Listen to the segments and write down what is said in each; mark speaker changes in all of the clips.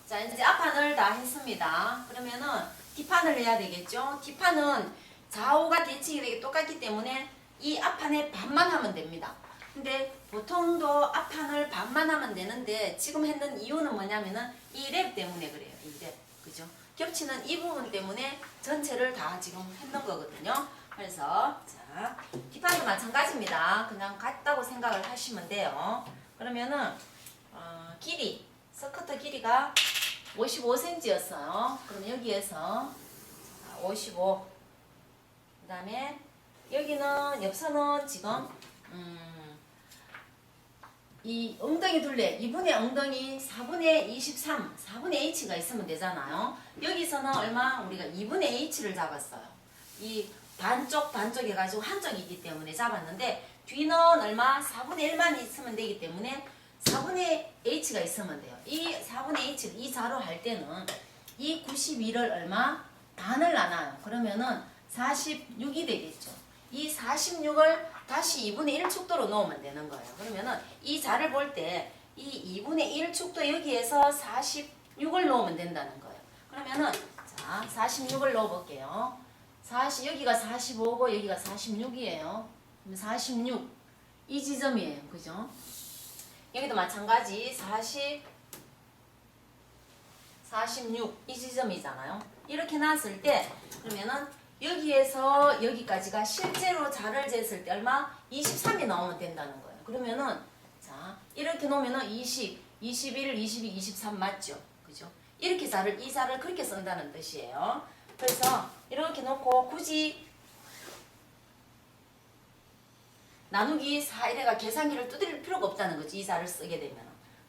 Speaker 1: 자, 이제 앞판을 다 했습니다. 그러면은 뒷판을 해야 되겠죠? 뒷판은 좌우가 대칭이 되게 똑같기 때문에 이 앞판에 반만 하면 됩니다. 근데 보통도 앞판을 반만 하면 되는데 지금 했는 이유는 뭐냐면은 이 랩 때문에 그래요. 이 랩. 그죠? 겹치는 이 부분 때문에 전체를 다 지금 했는 거거든요. 그래서 자, 뒷판도 마찬가지입니다. 그냥 같다고 생각을 하시면 돼요. 그러면은 길이, 스커트 길이가 55cm였어요. 그럼 여기에서 55. 그 다음에 여기는 옆선은 지금 이 엉덩이 둘레 2분의 엉덩이 4분의 23 4분의 h가 있으면 되잖아요. 여기서는 얼마? 우리가 2분의 h를 잡았어요. 이 반쪽 해가지고 한쪽이기 때문에 잡았는데 뒤는 얼마? 4분의 1만 있으면 되기 때문에 4분의 h가 있으면 돼요. 이 4분의 h를 이 자로 할 때는 이 92를 얼마? 반을 나눠요. 그러면은 46이 되겠죠. 이 46을 다시 2분의 1 축도로 넣으면 되는 거예요. 그러면은 이 자를 볼 때 이 2분의 1 축도 여기에서 46을 넣으면 된다는 거예요. 그러면은 자 46을 넣어 볼게요. 여기가 45고 여기가 46이에요. 그럼 46 이 지점이에요. 그죠? 여기도 마찬가지 46 이 지점이잖아요. 이렇게 놨을 때 그러면은 여기에서 여기까지가 실제로 자를 쟀을 때 얼마? 23이 나오면 된다는 거예요. 그러면은 자 이렇게 놓으면은 20, 21, 22, 23 맞죠? 그죠? 이렇게 이 자를 그렇게 쓴다는 뜻이에요. 그래서 이렇게 놓고 굳이 나누기 4 이래가 계산기를 두드릴 필요가 없다는 거지. 이 자를 쓰게 되면.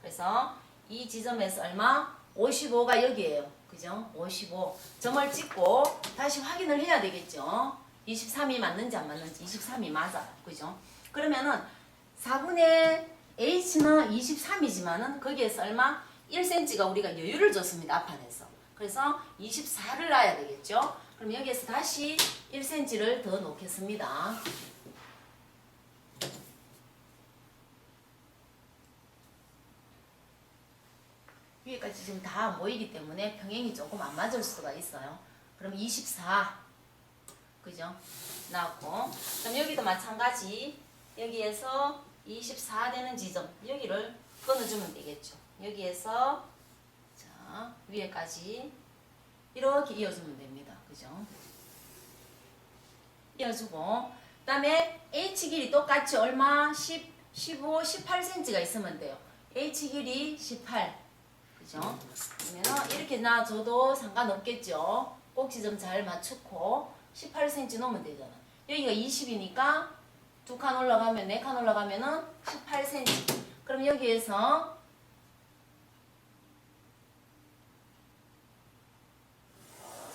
Speaker 1: 그래서 이 지점에서 얼마? 55가 여기에요. 그죠? 55. 점을 찍고 다시 확인을 해야 되겠죠. 23이 맞는지 안 맞는지. 23이 맞아요. 그죠? 그러면은 4분의 h는 23이지만은 거기에서 얼마? 1cm가 우리가 여유를 줬습니다. 앞판에서. 그래서 24를 놔야 되겠죠. 그럼 여기에서 다시 1cm를 더 놓겠습니다. 위에까지 지금 다 모이기 때문에 평행이 조금 안 맞을 수가 있어요. 그럼 24 그죠? 나왔고 그럼 여기도 마찬가지 여기에서 24 되는 지점 여기를 끊어주면 되겠죠. 여기에서 자 위에까지 이렇게 이어주면 됩니다. 그죠? 이어주고 그 다음에 H 길이 똑같이 얼마? 10, 15, 18cm가 있으면 돼요. H 길이 18 그죠? 그러면 이렇게 놔줘도 상관없겠죠. 꼭지점 잘 맞추고 18cm 놓으면 되잖아. 여기가 20이니까 2칸 올라가면 4칸 올라가면은 18cm. 그럼 여기에서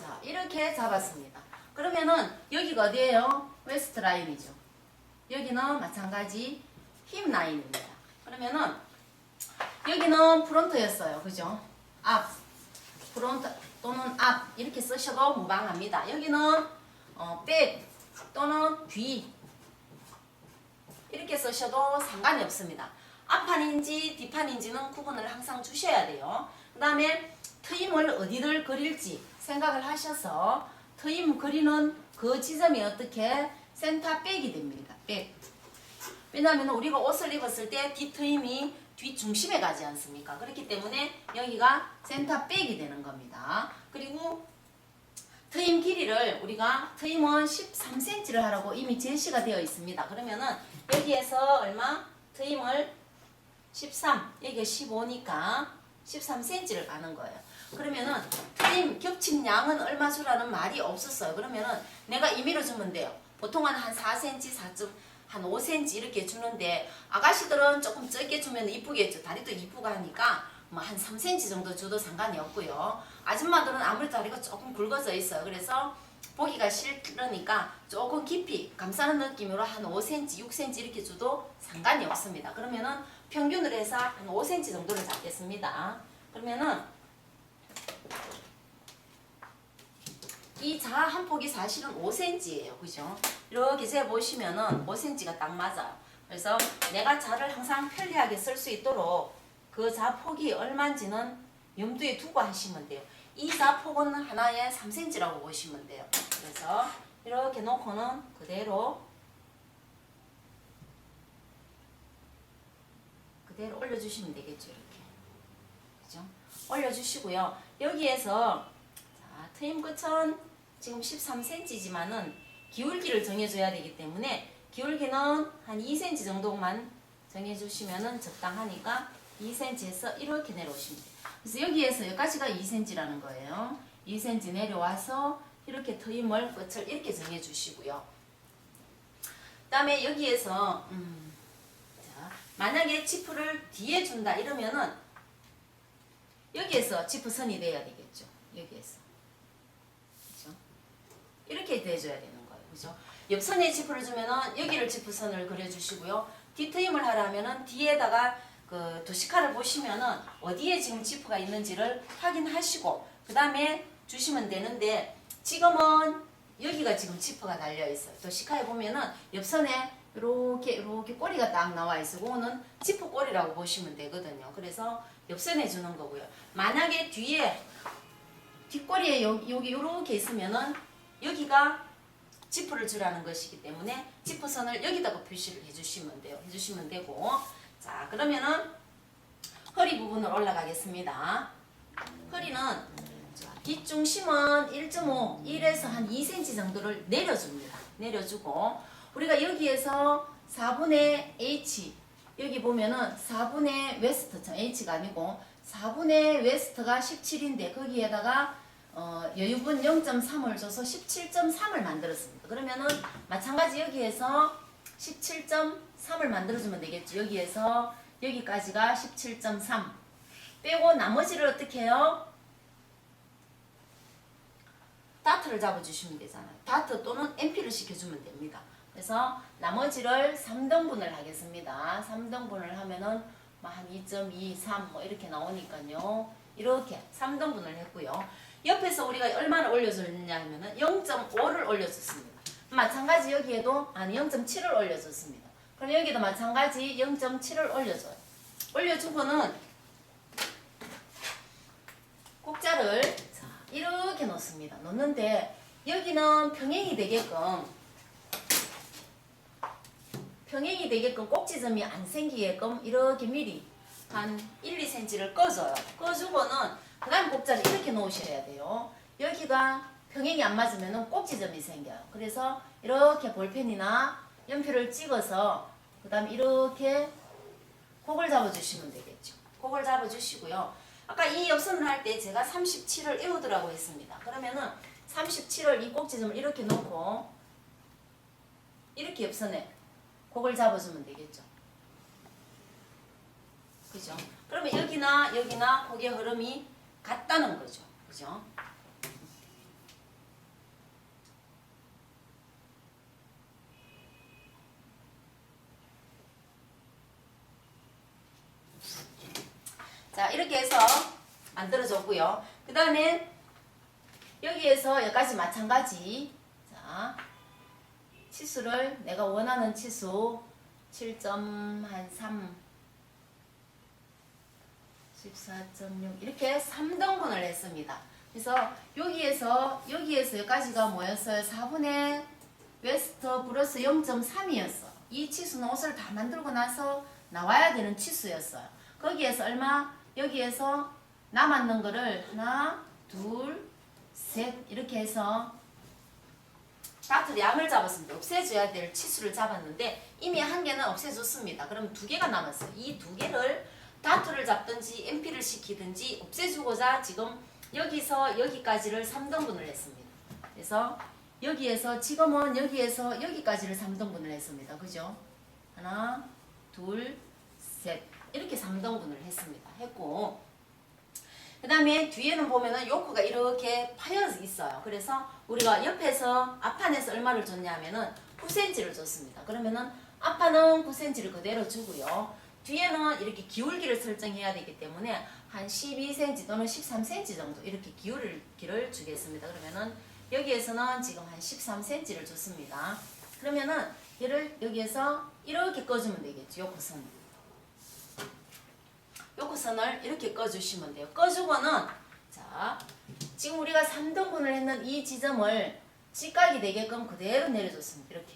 Speaker 1: 자 이렇게 잡았습니다. 그러면은 여기가 어디예요? 웨스트 라인이죠. 여기는 마찬가지 힙 라인입니다. 그러면은 여기는 프론트였어요. 그죠? 앞, 프론트 또는 앞 이렇게 쓰셔도 무방합니다. 여기는 백 또는 뒤 이렇게 쓰셔도 상관이 없습니다. 앞판인지 뒷판인지는 구분을 항상 주셔야 돼요. 그 다음에 트임을 어디를 그릴지 생각을 하셔서 트임 그리는 그 지점이 어떻게 센터 백이 됩니다. 백. 왜냐하면 우리가 옷을 입었을 때 뒷트임이 뒷중심에 가지 않습니까? 그렇기 때문에 여기가 센터 백이 되는 겁니다. 그리고 트임 길이를 우리가 트임은 13cm를 하라고 이미 제시가 되어 있습니다. 그러면은 여기에서 얼마? 트임을 13, 여기가 15니까 13cm를 가는 거예요. 그러면은 트임 겹친 양은 얼마 주라는 말이 없었어요. 그러면은 내가 임의로 주면 돼요. 보통은 한 4cm, 한 5cm 이렇게 주는데 아가씨들은 조금 적게 주면 이쁘겠죠. 다리도 이쁘고 하니까 뭐 한 3cm 정도 줘도 상관이 없고요. 아줌마들은 아무래도 다리가 조금 굵어져 있어요. 그래서 보기가 싫으니까 조금 깊이 감싸는 느낌으로 한 5cm, 6cm 이렇게 줘도 상관이 없습니다. 그러면은 평균으로 해서 한 5cm 정도를 잡겠습니다. 그러면은 이 자 한 폭이 사실은 5cm예요. 그죠? 이렇게 재보시면은 5cm가 딱 맞아요. 그래서 내가 자를 항상 편리하게 쓸 수 있도록 그 자 폭이 얼마인지는 염두에 두고 하시면 돼요. 이 자폭은 하나에 3cm라고 보시면 돼요. 그래서 이렇게 놓고는 그대로 올려주시면 되겠죠. 이렇게. 그죠? 올려주시고요. 여기에서 자, 트임 끝은 지금 13cm지만은 기울기를 정해줘야 되기 때문에 기울기는 한 2cm 정도만 정해주시면은 적당하니까 2cm에서 이렇게 내려오시면 돼요. 그래서 여기에서 여기까지가 2cm라는 거예요. 2cm 내려와서 이렇게 트임을 끝을 이렇게 정해주시고요. 그 다음에 여기에서 자, 만약에 지프를 뒤에 준다 이러면은 여기에서 지프선이 돼야 되겠죠. 여기에서. 그죠? 이렇게 돼줘야 되는 거예요. 그죠? 옆선에 지프를 주면은 여기를 지프선을 그려주시고요. 뒤트임을 하려면은 뒤에다가 그 도시카를 보시면은 어디에 지금 지프가 있는지를 확인하시고 그 다음에 주시면 되는데 지금은 여기가 지금 지프가 달려 있어요. 도시카에 보면은 옆선에 이렇게 꼬리가 딱 나와 있어. 그거는 지프 꼬리라고 보시면 되거든요. 그래서 옆선에 주는 거고요. 만약에 뒤에 뒷꼬리에 여기 이렇게 있으면은 여기가 지프를 주라는 것이기 때문에 지프선을 여기다가 표시를 해주시면 돼요. 해주시면 되고 자 그러면은 허리 부분을 올라가겠습니다. 허리는 뒷중심은 1.5, 1에서 한 2cm 정도를 내려줍니다. 내려주고 우리가 여기에서 4분의 H 여기 보면은 4분의 웨스트처럼 H가 아니고 4분의 웨스트가 17인데 거기에다가 여유분 0.3을 줘서 17.3을 만들었습니다. 그러면은 마찬가지 여기에서 17.3을 만들어주면 되겠죠. 여기에서 여기까지가 17.3 빼고 나머지를 어떻게 해요? 다트를 잡아주시면 되잖아요. 다트 또는 MP를 시켜주면 됩니다. 그래서 나머지를 3등분을 하겠습니다. 3등분을 하면은 한 2.2, 3 뭐 이렇게 나오니까요. 이렇게 3등분을 했고요. 옆에서 우리가 얼마를 올려줬냐 하면은 0.5를 올려줬습니다. 마찬가지 여기에도 0.7을 올려줬습니다. 그럼 여기도 마찬가지 0.7을 올려줘요. 올려주고는 꼭자를 자, 이렇게 놓습니다. 놓는데 여기는 평행이 되게끔 꼭지점이 안 생기게끔 이렇게 미리 한 1, 2cm를 꺼줘요. 꺼주고는 그 다음 꼭자를 이렇게 놓으셔야 돼요. 여기가 평행이 안 맞으면 꼭지점이 생겨요. 그래서 이렇게 볼펜이나 연필을 찍어서 그 다음 이렇게 곡을 잡아주시면 되겠죠. 곡을 잡아주시고요. 아까 이 옆선을 할 때 제가 37을 외우더라고 했습니다. 그러면은 37을 이 꼭지점을 이렇게 놓고 이렇게 옆선에 곡을 잡아주면 되겠죠. 그죠? 그러면 여기나 곡의 흐름이 같다는 거죠. 그죠? 자, 이렇게 해서 만들어줬고요. 그 다음에 여기에서 여기까지 마찬가지. 자, 치수를 내가 원하는 치수 7.3 14.6 이렇게 3등분을 했습니다. 그래서 여기에서 여기까지가 뭐였어요? 4분의 웨스트 플러스 0.3이었어. 이 치수는 옷을 다 만들고 나서 나와야 되는 치수였어요. 거기에서 얼마? 여기에서 남았는 거를 하나, 둘, 셋 이렇게 해서 다트 양을 잡았습니다. 없애줘야 될 치수를 잡았는데 이미 한 개는 없애줬습니다. 그럼 두 개가 남았어요. 이 두 개를 다트를 잡든지 MP를 시키든지 없애주고자 지금 여기서 여기까지를 3등분을 했습니다. 그래서 여기에서 지금은 여기에서 여기까지를 3등분을 했습니다. 그죠? 하나, 둘, 셋 이렇게 3등분을 했습니다. 했고 그 다음에 뒤에는 보면은 요크가 이렇게 파여 있어요. 그래서 우리가 옆에서 앞판에서 얼마를 줬냐면은 9cm를 줬습니다. 그러면은 앞판은 9cm를 그대로 주고요. 뒤에는 이렇게 기울기를 설정해야 되기 때문에 한 12cm 또는 13cm 정도 이렇게 기울기를 주겠습니다. 그러면은 여기에서는 지금 한 13cm를 줬습니다. 그러면은 얘를 여기에서 이렇게 꺼주면 되겠죠. 요 코선. 요코선을 이렇게 꺼주시면 돼요. 꺼주고는 자 지금 우리가 3등분을 했는 이 지점을 직각이 되게끔 그대로 내려줬습니다. 이렇게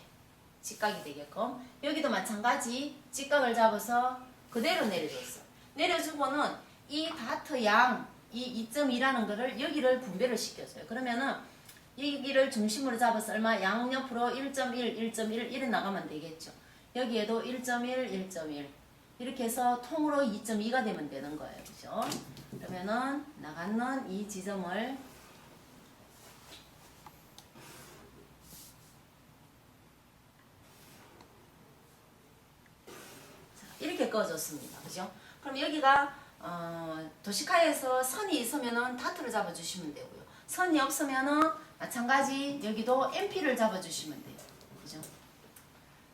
Speaker 1: 직각이 되게끔 여기도 마찬가지 직각을 잡아서 그대로 내려줬어. 내려주고는 이 다트 양 이 2.2라는 거를 여기를 분배를 시켜줘요. 그러면은 여기를 중심으로 잡아서 얼마 양옆으로 1.1, 1.1 이래 나가면 되겠죠. 여기에도 1.1, 1.1 이렇게 해서 통으로 2.2가 되면 되는 거예요. 그죠? 그러면은 나가는 이 지점을 이렇게 꺼줬습니다. 그죠? 그럼 여기가 도시카에서 선이 있으면은 다트를 잡아주시면 되고요. 선이 없으면은 마찬가지 여기도 MP를 잡아주시면 돼요. 그죠?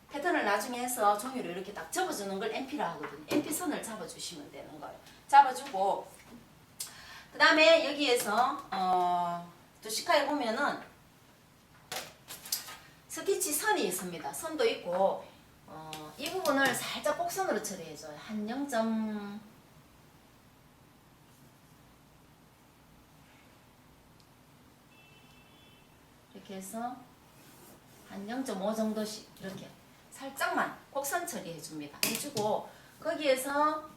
Speaker 1: 패턴을 나중에 해서 종이로 이렇게 딱 접어주는 걸 MP라 하거든요. MP 선을 잡아주시면 되는 거예요. 잡아주고 그 다음에 여기에서 도시카에 보면은 스티치 선이 있습니다. 선도 있고 이 부분을 살짝 곡선으로 처리해줘요. 한 0. 이렇게 해서 한 0.5 정도씩 이렇게 살짝만 곡선 처리해 줍니다. 해주고 거기에서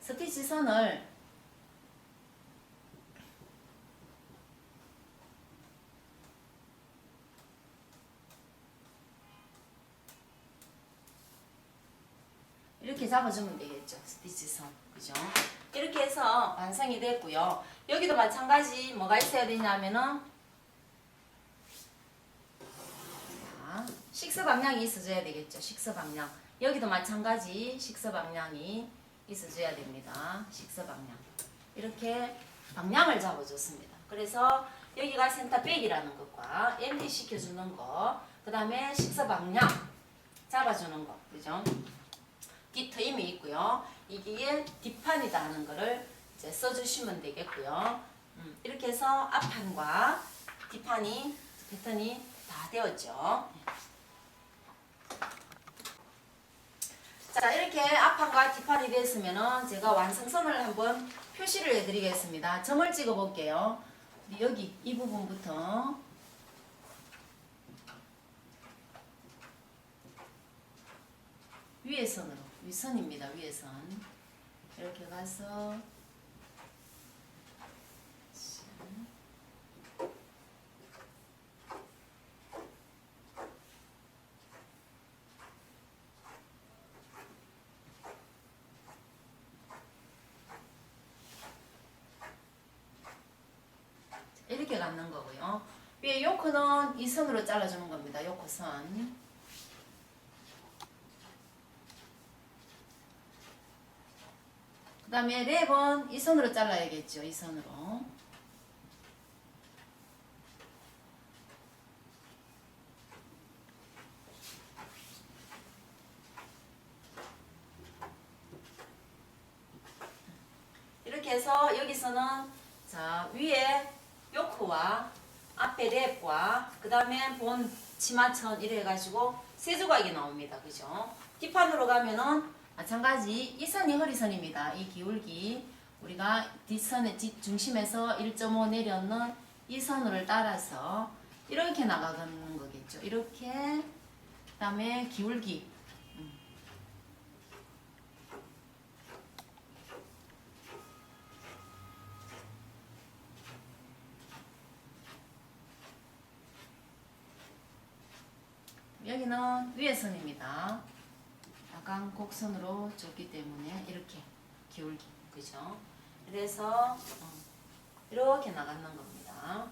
Speaker 1: 스티치 선을 이렇게 잡아주면 되겠죠. 스티치 선. 그죠? 이렇게 해서 완성이 됐고요. 여기도 마찬가지 뭐가 있어야 되냐면은 자, 식스 방향이 있어줘야 되겠죠. 식스 방향. 여기도 마찬가지 식스 방향이 있어줘야 됩니다. 식스 방향. 이렇게 방향을 잡아줬습니다. 그래서 여기가 센터백이라는 것과 MD 시켜주는 거, 그 다음에 식스 방향 잡아주는 거, 그죠? 뒷트임이 있고요. 이게 뒷판이다 하는 거를 이제 써주시면 되겠고요. 이렇게 해서 앞판과 뒷판이 패턴이 다 되었죠. 자, 이렇게 앞판과 뒷판이 됐으면은 제가 완성선을 한번 표시를 해드리겠습니다. 점을 찍어 볼게요. 여기 이 부분부터 위에 선으로, 위선입니다. 위에선 이렇게 가서 이렇게 갖는 거고요. 위에 요크는 이 선으로 잘라주는 겁니다. 요크선. 그 다음에 랩은 이 선으로 잘라야겠죠. 이 선으로. 이렇게 해서 여기서는 자 위에 요크와 앞에 랩과 그 다음에 본 치마천 이래 가지고 세 조각이 나옵니다. 그죠? 뒷판으로 가면은 마찬가지 이 선이 허리선입니다. 이 기울기 우리가 뒷선의 뒷중심에서 1.5 내려는 이 선을 따라서 이렇게 나가는 거겠죠. 이렇게 그 다음에 기울기 여기는 위에 선입니다. 약간 곡선으로 줬기 때문에 이렇게 기울기 그죠? 그래서 이렇게 나가는 겁니다.